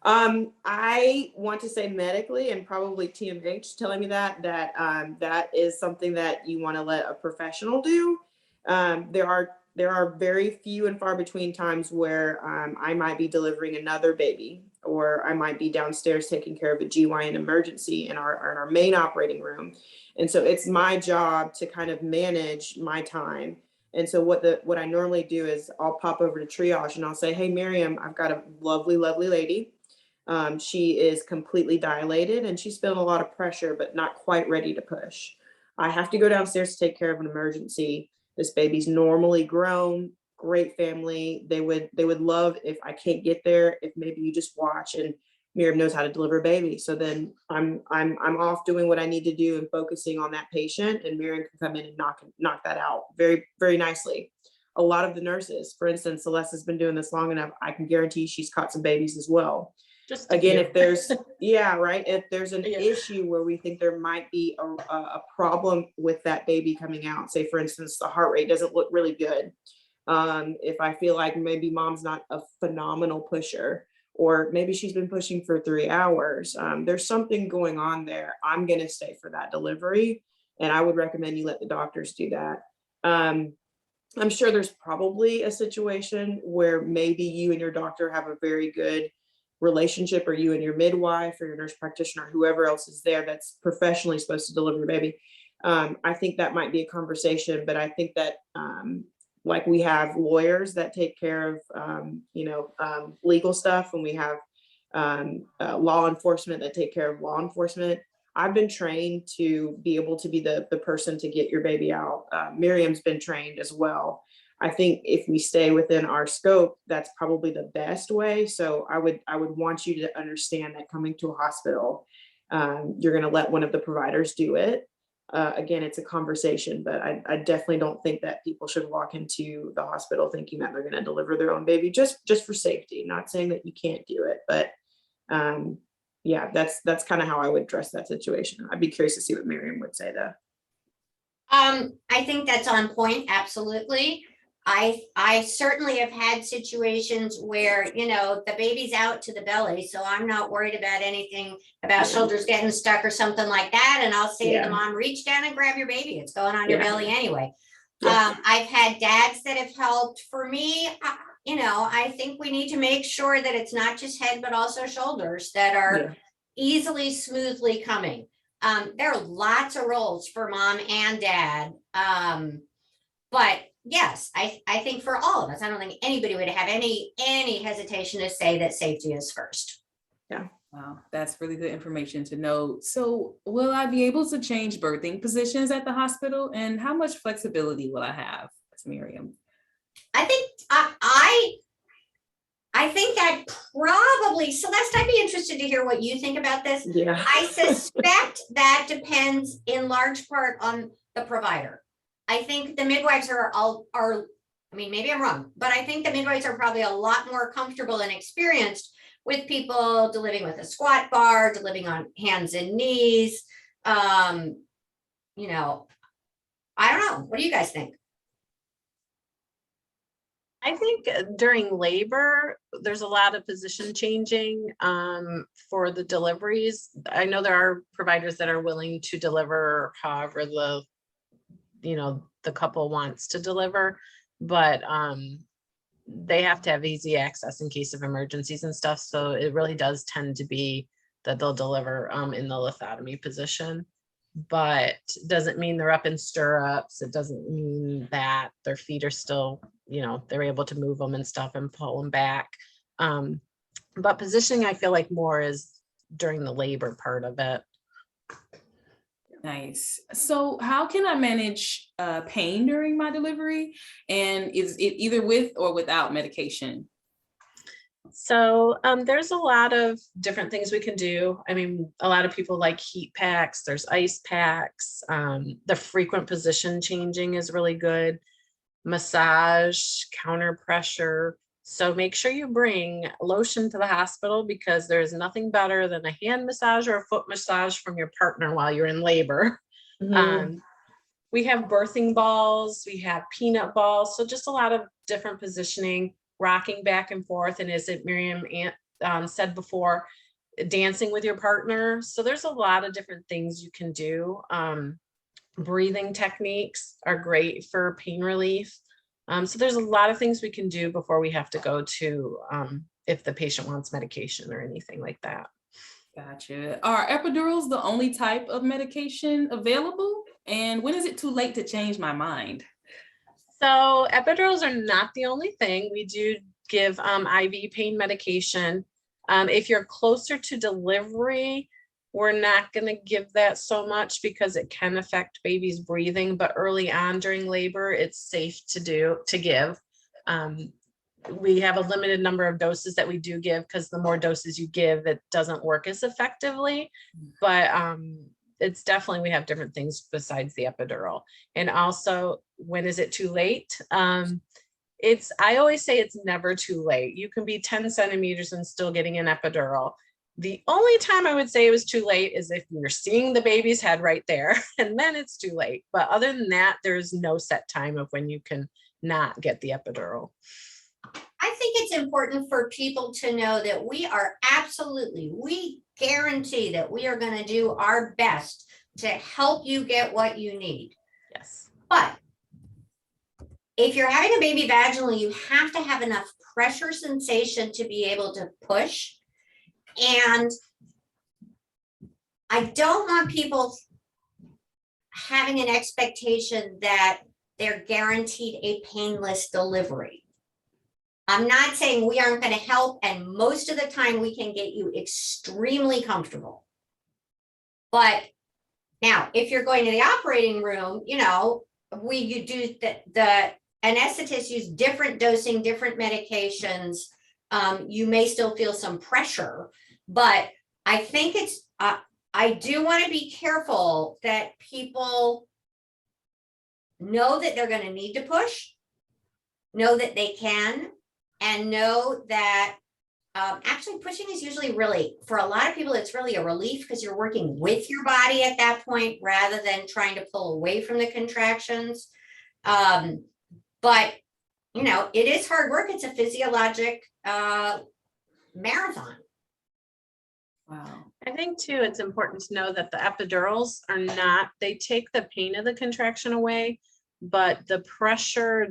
I want to say medically and probably TMH telling me that is something that you want to let a professional do. There are very few and far between times where I might be delivering another baby, or I might be downstairs taking care of a GYN emergency in our main operating room. And so it's my job to kind of manage my time. And so what I normally do is I'll pop over to triage and I'll say, hey, Miriam, I've got a lovely, lovely lady. She is completely dilated and she's feeling a lot of pressure, but not quite ready to push. I have to go downstairs to take care of an emergency. This baby's normally grown, great family. They would love if I can't get there, if maybe you just watch and Miriam knows how to deliver a baby. So then I'm off doing what I need to do and focusing on that patient, and Miriam can come in and knock that out very, very nicely. A lot of the nurses, for instance, Celeste has been doing this long enough, I can guarantee she's caught some babies as well. Just again, if there's if there's an issue where we think there might be a problem with that baby coming out, say for instance the heart rate doesn't look really good, if I feel like maybe mom's not a phenomenal pusher, or maybe she's been pushing for 3 hours, there's something going on there, I'm going to stay for that delivery, and I would recommend you let the doctors do that. I'm sure there's probably a situation where maybe you and your doctor have a very good relationship, or you and your midwife or your nurse practitioner, whoever else is there that's professionally supposed to deliver your baby. I think that might be a conversation, but I think that like we have lawyers that take care of legal stuff, and we have law enforcement that take care of law enforcement. I've been trained to be able to be the person to get your baby out. Miriam's been trained as well. I think if we stay within our scope, that's probably the best way. So I would want you to understand that coming to a hospital, you're going to let one of the providers do it. Again, it's a conversation, but I definitely don't think that people should walk into the hospital thinking that they're going to deliver their own baby just for safety. Not saying that you can't do it, but yeah, that's kind of how I would address that situation. I'd be curious to see what Miriam would say though. I think that's on point, absolutely. I certainly have had situations where, you know, the baby's out to the belly, so I'm not worried about anything about shoulders getting stuck or something like that. And I'll say to the mom, reach down and grab your baby. It's going on your belly anyway. I've had dads that have helped. For me, you know, I think we need to make sure that it's not just head, but also shoulders that are easily, smoothly coming. There are lots of roles for mom and dad. But yes, I think for all of us, I don't think anybody would have any hesitation to say that safety is first. Yeah. Wow, that's really good information to know. So will I be able to change birthing positions at the hospital, and how much flexibility will I have, Miriam? I think I think I'd probably, Celeste, I'd be interested to hear what you think about this. Yeah. I suspect that depends in large part on the provider. I think the midwives are, I mean, maybe I'm wrong, but I think the midwives are probably a lot more comfortable and experienced with people delivering with a squat bar, delivering on hands and knees. You know, I don't know. What do you guys think? I think during labor, there's a lot of position changing for the deliveries. I know there are providers that are willing to deliver however the couple wants to deliver, but they have to have easy access in case of emergencies and stuff. So it really does tend to be that they'll deliver in the lithotomy position, but doesn't mean they're up in stirrups. It doesn't mean that their feet are still, they're able to move them and stuff and pull them back. But positioning, I feel like more is during the labor part of it. Nice. So how can I manage pain during my delivery? And is it either with or without medication? So there's a lot of different things we can do. I mean, a lot of people like heat packs, there's ice packs. The frequent position changing is really good. Massage, counter pressure. So make sure you bring lotion to the hospital, because there's nothing better than a hand massage or a foot massage from your partner while you're in labor. Mm-hmm. We have birthing balls, we have peanut balls. So just a lot of different positioning, rocking back and forth. And as Miriam said before, dancing with your partner. So there's a lot of different things you can do. Breathing techniques are great for pain relief. So there's a lot of things we can do before we have to go to if the patient wants medication or anything like that. Gotcha. Are epidurals the only type of medication available? And when is it too late to change my mind? So epidurals are not the only thing. We do give IV pain medication. If you're closer to delivery, we're not going to give that so much because it can affect baby's breathing, but early on during labor, it's safe to give. We have a limited number of doses that we do give, because the more doses you give, it doesn't work as effectively, but it's definitely, we have different things besides the epidural. And also, when is it too late? I always say it's never too late. You can be 10 centimeters and still getting an epidural. The only time I would say it was too late is if you're seeing the baby's head right there, and then it's too late. But other than that, there's no set time of when you can not get the epidural. I think it's important for people to know that we guarantee that we are going to do our best to help you get what you need. Yes. But if you're having a baby vaginally, you have to have enough pressure sensation to be able to push. And I don't want people having an expectation that they're guaranteed a painless delivery. I'm not saying we aren't going to help, and most of the time we can get you extremely comfortable. But now, if you're going to the operating room, you do the anesthetists use different dosing, different medications. You may still feel some pressure, but I think I do want to be careful that people know that they're going to need to push, know that they can, and know that Actually, pushing is usually really, for a lot of people, it's really a relief because you're working with your body at that point rather than trying to pull away from the contractions. But, you know, it is hard work. It's a physiologic marathon. Wow. I think too, it's important to know that the epidurals are not, they take the pain of the contraction away, but the pressure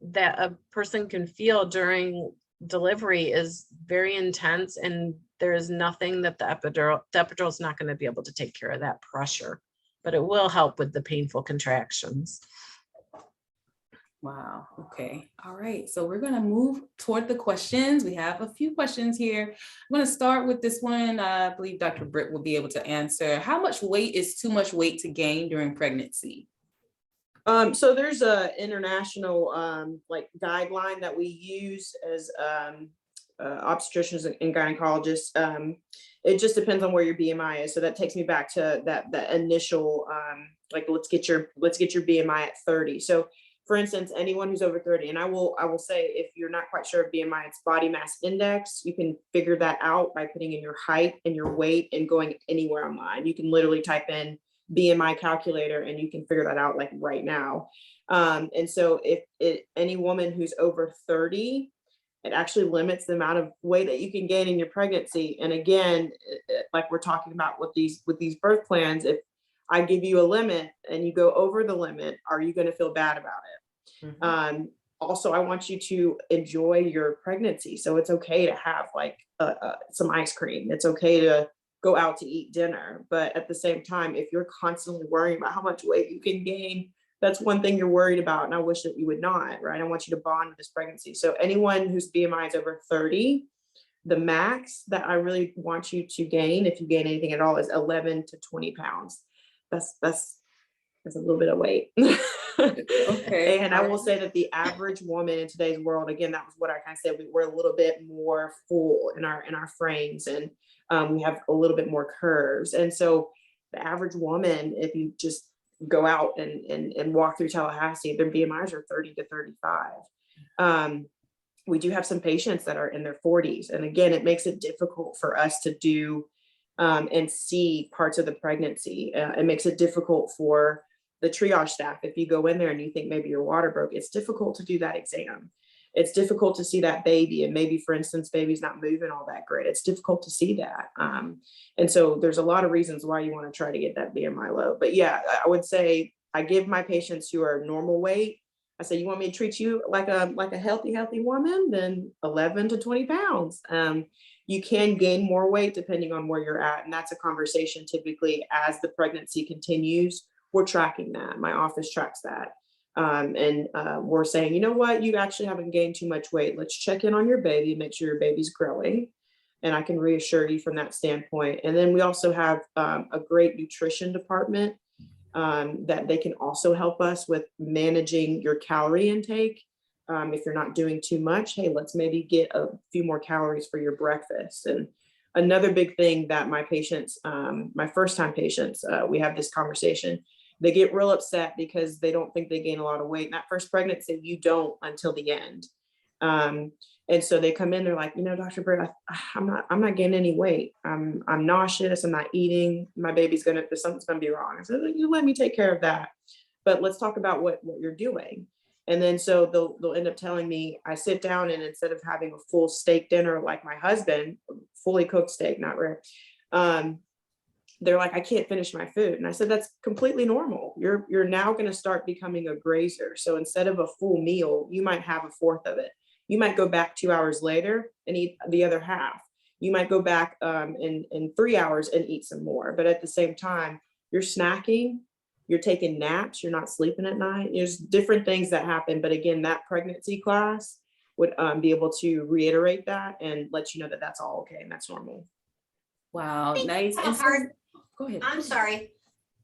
that a person can feel during delivery is very intense, and there is nothing that the epidural is not going to be able to take care of that pressure, but it will help with the painful contractions. Wow. Okay. All right. So we're going to move toward the questions. We have a few questions here. I'm going to start with this one. I believe Dr. Britt will be able to answer. How much weight is too much weight to gain during pregnancy? So there's a international like guideline that we use as obstetricians and gynecologists. It just depends on where your BMI is. So that takes me back to that initial like let's get your BMI at 30. So for instance, anyone who's over 30, and I will say, if you're not quite sure of BMI, it's body mass index. You can figure that out by putting in your height and your weight and going anywhere online. You can literally type in BMI calculator and you can figure that out like right now. And so if any woman who's over 30, it actually limits the amount of weight that you can gain in your pregnancy. And again, like we're talking about with these birth plans, if I give you a limit and you go over the limit, are you going to feel bad about it? Mm-hmm. Also, I want you to enjoy your pregnancy. So it's okay to have like some ice cream. It's okay to go out to eat dinner. But at the same time, if you're constantly worrying about how much weight you can gain, that's one thing you're worried about. And I wish that you would not, right? I want you to bond with this pregnancy. So anyone whose BMI is over 30, the max that I really want you to gain, if you gain anything at all, is 11 to 20 pounds. That's a little bit of weight. Okay. And I will say that the average woman in today's world, again, that was what I kind of said, we're a little bit more full in our frames, and we have a little bit more curves. And so the average woman, if you just go out and walk through Tallahassee, their BMIs are 30 to 35. We do have some patients that are in their 40s. And again, it makes it difficult for us to do and see parts of the pregnancy. It makes it difficult for the triage staff. If you go in there and you think maybe your water broke, it's difficult to do that exam. It's difficult to see that baby, and maybe, for instance, baby's not moving all that great. It's difficult to see that. And so there's a lot of reasons why you want to try to get that BMI low. But yeah, I would say I give my patients who are normal weight, I say, you want me to treat you like a healthy woman, then 11 to 20 pounds. You can gain more weight depending on where you're at. And that's a conversation typically as the pregnancy continues. We're tracking that. My office tracks that. And we're saying, you know what, you actually haven't gained too much weight. Let's check in on your baby, make sure your baby's growing. And I can reassure you from that standpoint. And then we also have a great nutrition department that they can also help us with managing your calorie intake. If you're not doing too much, hey, let's maybe get a few more calories for your breakfast. And another big thing that my patients, my first time patients, we have this conversation. They get real upset because they don't think they gain a lot of weight. In that first pregnancy, you don't until the end. And so they come in, they're like, you know, Dr. Britt, I'm not gaining any weight. I'm nauseous. I'm not eating. My baby's something's gonna be wrong. I said, you let me take care of that. But let's talk about what you're doing. And then so they'll end up telling me, I sit down and instead of having a full steak dinner like my husband, fully cooked steak, not rare, they're like, I can't finish my food. And I said, that's completely normal. You're now going to start becoming a grazer. So instead of a full meal, you might have a fourth of it. You might go back 2 hours later and eat the other half. You might go back in 3 hours and eat some more. But at the same time, you're snacking, you're taking naps, you're not sleeping at night. There's different things that happen. But again, that pregnancy class would be able to reiterate that and let you know that that's all okay and that's normal. Wow, nice. Go ahead. I'm sorry.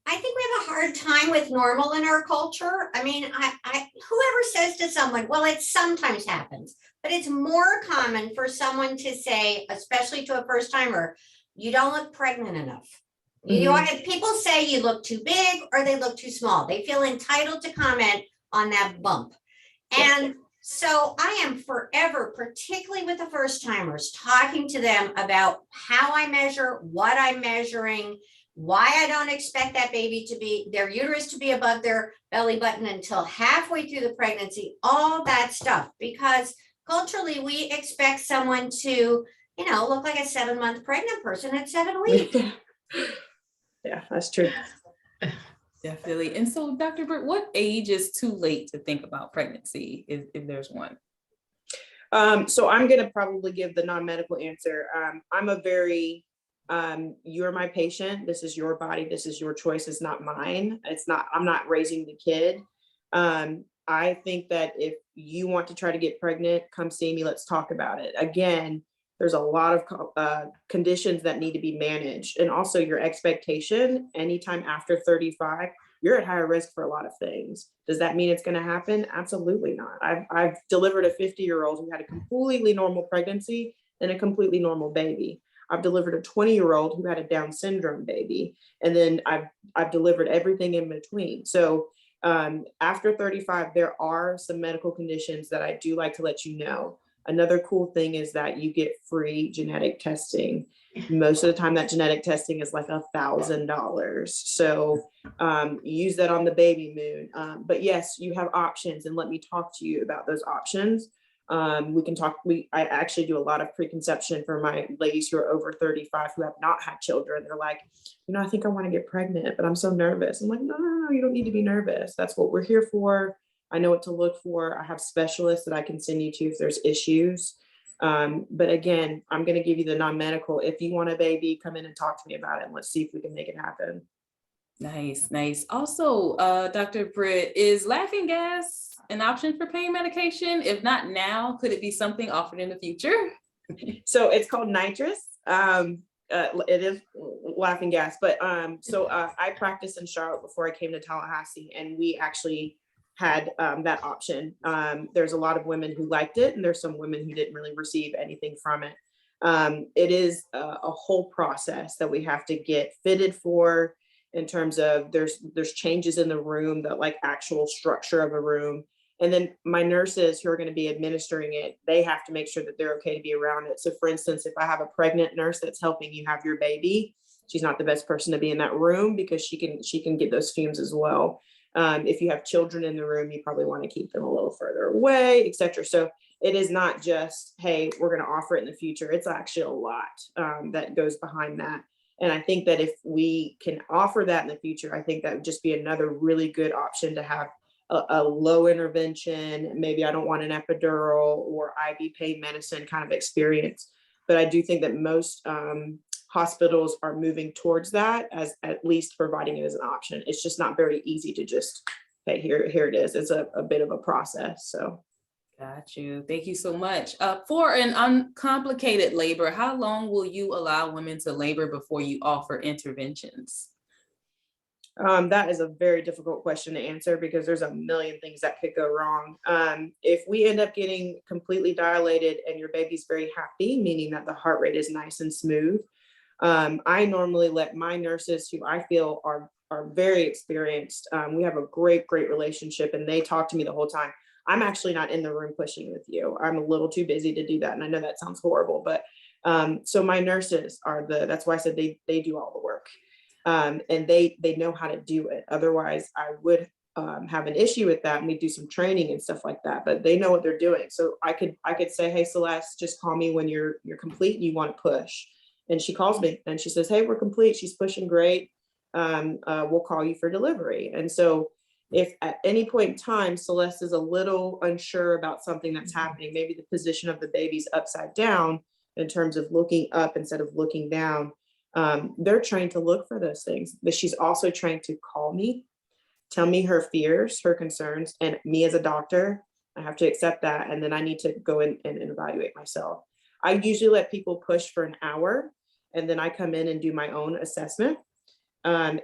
I think we have a hard time with normal in our culture. I mean, whoever says to someone, well, it sometimes happens, but it's more common for someone to say, especially to a first timer, you don't look pregnant enough. Mm-hmm. You know, if people say you look too big or they look too small, they feel entitled to comment on that bump. And So I am forever, particularly with the first timers, talking to them about how I measure, what I'm measuring, why I don't expect that baby to be, their uterus to be above their belly button until halfway through the pregnancy, all that stuff. Because culturally, we expect someone to, look like a 7-month pregnant person at 7 weeks. Yeah, that's true. Definitely. And so, Dr. Britt, what age is too late to think about pregnancy, if there's one? So I'm going to probably give the non-medical answer. I'm a very, you're my patient. This is your body. This is your choice. It's not mine. I'm not raising the kid. I think that if you want to try to get pregnant, come see me. Let's talk about it. Again, there's a lot of conditions that need to be managed. And also your expectation, anytime after 35, you're at higher risk for a lot of things. Does that mean it's going to happen? Absolutely not. I've delivered a 50-year-old who had a completely normal pregnancy and a completely normal baby. I've delivered a 20-year-old who had a Down syndrome baby. And then I've delivered everything in between. So after 35, there are some medical conditions that I do like to let you know. Another cool thing is that you get free genetic testing. Most of the time that genetic testing is like $1,000. So use that on the baby moon. But yes, you have options, and let me talk to you about those options. We can talk. I actually do a lot of preconception for my ladies who are over 35 who have not had children. They're like, I think I want to get pregnant, but I'm so nervous. I'm like, no, you don't need to be nervous. That's what we're here for. I know what to look for. I have specialists that I can send you to if there's issues. But again, I'm going to give you the non-medical. If you want a baby, come in and talk to me about it, and let's see if we can make it happen. Nice, nice. Also, Dr. Britt, is laughing gas an option for pain medication? If not now, could it be something offered in the future? So it's called nitrous. It is laughing gas, but I practiced in Charlotte before I came to Tallahassee, and we actually had that option. There's a lot of women who liked it, and there's some women who didn't really receive anything from it. It is a whole process that we have to get fitted for, in terms of there's changes in the room, that like actual structure of a room. And then my nurses who are going to be administering it, they have to make sure that they're okay to be around it. So for instance, if I have a pregnant nurse that's helping you have your baby, she's not the best person to be in that room, because she can get those fumes as well. If you have children in the room, you probably want to keep them a little further away, etc. So it is not just, hey, we're going to offer it in the future. It's actually a lot that goes behind that. And I think that if we can offer that in the future, I think that would just be another really good option to have a low intervention. Maybe I don't want an epidural or IV pain medicine kind of experience. But I do think that most hospitals are moving towards that, as at least providing it as an option. It's just not very easy to just, hey, here it is. It's a bit of a process. So. Got you. Thank you so much. For an uncomplicated labor, how long will you allow women to labor before you offer interventions? That is a very difficult question to answer, because there's a million things that could go wrong. If we end up getting completely dilated and your baby's very happy, meaning that the heart rate is nice and smooth, I normally let my nurses, who I feel are very experienced, we have a great relationship, and they talk to me the whole time. I'm actually not in the room pushing with you. I'm a little too busy to do that. And I know that sounds horrible, but so my nurses that's why I said they do all the work. And they know how to do it. Otherwise I would have an issue with that, and we do some training and stuff like that, but they know what they're doing. So I could say, hey, Celeste, just call me when you're complete and you want to push. And she calls me and she says, hey, we're complete. She's pushing great. We'll call you for delivery. And so if at any point in time, Celeste is a little unsure about something that's happening, maybe the position of the baby's upside down in terms of looking up instead of looking down, they're trained to look for those things. But she's also trained to call me, tell me her fears, her concerns, and me as a doctor, I have to accept that. And then I need to go in and evaluate myself. I usually let people push for an hour, and then I come in and do my own assessment.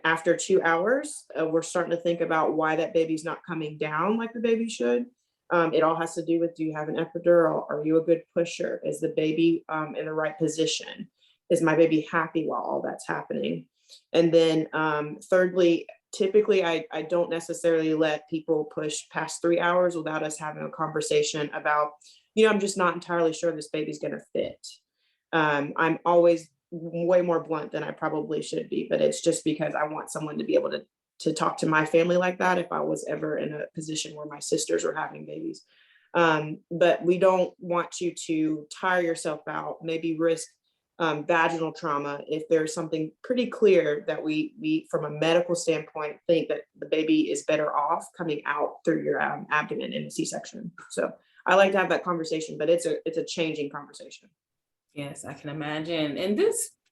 After 2 hours, we're starting to think about why that baby's not coming down like the baby should. It all has to do with, do you have an epidural? Are you a good pusher? Is the baby in the right position? Is my baby happy while all that's happening? And then thirdly, typically I don't necessarily let people push past 3 hours without us having a conversation about, I'm just not entirely sure this baby's going to fit. I'm always way more blunt than I probably should be, but it's just because I want someone to be able to talk to my family like that if I was ever in a position where my sisters were having babies. But we don't want you to tire yourself out, maybe risk vaginal trauma if there's something pretty clear that we from a medical standpoint think that the baby is better off coming out through your abdomen in a C-section. So I like to have that conversation, but it's a changing conversation. Yes, I can imagine. And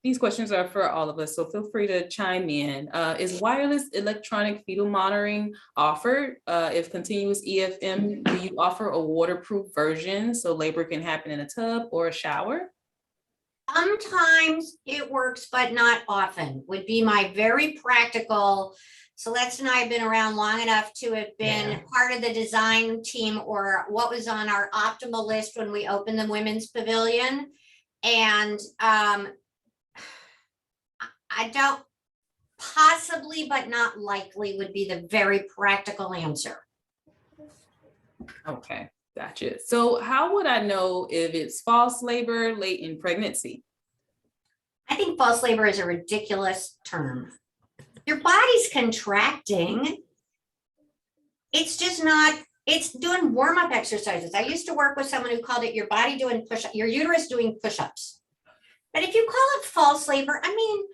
these questions are for all of us, so feel free to chime in. Is wireless electronic fetal monitoring offered? If continuous EFM, do you offer a waterproof version so labor can happen in a tub or a shower? Sometimes it works, but not often, would be my very practical. Celeste and I have been around long enough to have been part of the design team or what was on our optimal list when we opened the women's pavilion. And I don't, possibly, but not likely would be the very practical answer. Okay, gotcha. So how would I know if it's false labor late in pregnancy? I think false labor is a ridiculous term. Your body's contracting. It's just not, it's doing warm-up exercises. I used to work with someone who called it your body doing push-ups, your uterus doing push-ups. But if you call it false labor, I mean,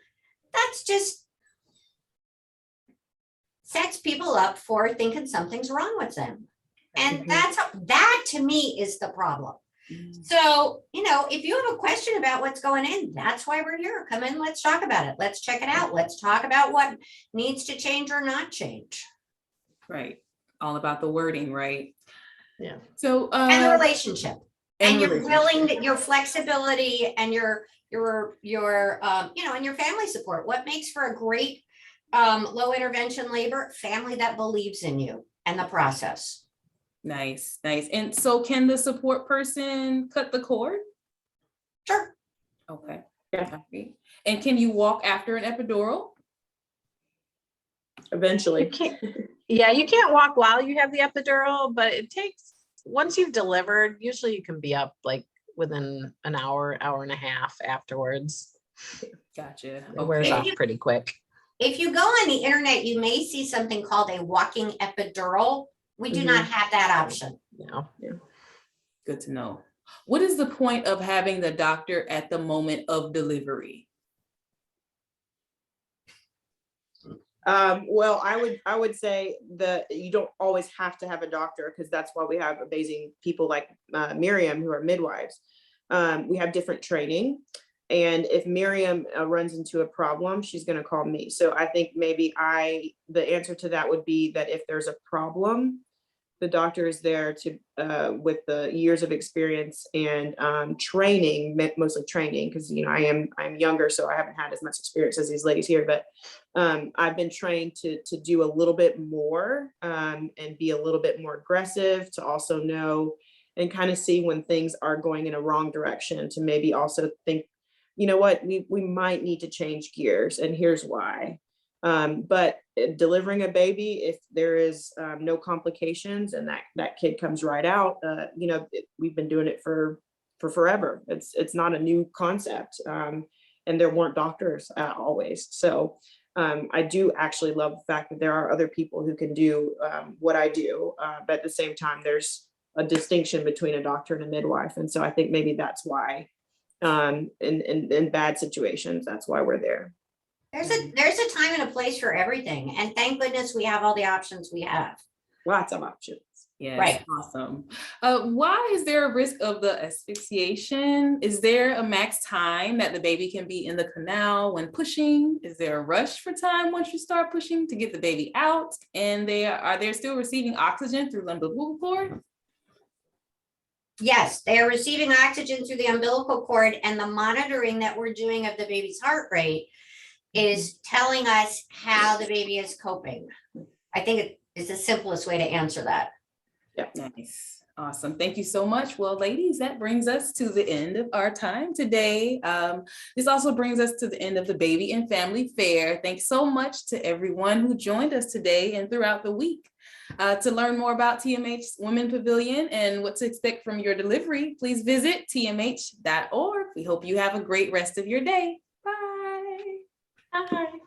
that's just sets people up for thinking something's wrong with them. And that to me is the problem. So, if you have a question about what's going in, that's why we're here. Come in, let's talk about it. Let's check it out. Let's talk about what needs to change or not change. Right. All about the wording, right? Yeah. So and the relationship. And your your flexibility and your and your family support. What makes for a great low intervention labor? Family that believes in you and the process. Nice. And so can the support person cut the cord? Sure. Okay. Yeah. And can you walk after an epidural? Eventually. You can't walk while you have the epidural, but it takes, once you've delivered, usually you can be up like within an hour and a half afterwards. Gotcha. It wears off pretty quick. If you go on the internet, you may see something called a walking epidural. We do not have that option. No. Yeah. Good to know. What is the point of having the doctor at the moment of delivery? Well, I would say that you don't always have to have a doctor, because that's why we have amazing people like Miriam, who are midwives. We have different training. And if Miriam runs into a problem, she's going to call me. So I think maybe the answer to that would be that if there's a problem, the doctor is there to with the years of experience and training, mostly training, because I'm younger, so I haven't had as much experience as these ladies here. But I've been trained to do a little bit more and be a little bit more aggressive, to also know and kind of see when things are going in a wrong direction, to maybe also think, you know what, we might need to change gears, and here's why. But delivering a baby, if there is no complications and that kid comes right out, we've been doing it for forever. It's not a new concept, and there weren't doctors always. So I do actually love the fact that there are other people who can do what I do, but at the same time, there's a distinction between a doctor and a midwife, and so I think maybe that's why in bad situations, that's why we're there. There's a time and a place for everything. And thank goodness we have all the options we have. Lots of options. Yes, right. Awesome. Why is there a risk of the asphyxiation? Is there a max time that the baby can be in the canal when pushing? Is there a rush for time once you start pushing to get the baby out? And are they still receiving oxygen through the umbilical cord? Yes, they are receiving oxygen through the umbilical cord, and the monitoring that we're doing of the baby's heart rate is telling us how the baby is coping. I think it is the simplest way to answer that. Yep. Nice. Awesome. Thank you so much. Well, ladies, that brings us to the end of our time today. This also brings us to the end of the Baby and Family Fair. Thanks so much to everyone who joined us today and throughout the week. To learn more about TMH's Women Pavilion and what to expect from your delivery, please visit tmh.org. We hope you have a great rest of your day. Bye. Bye.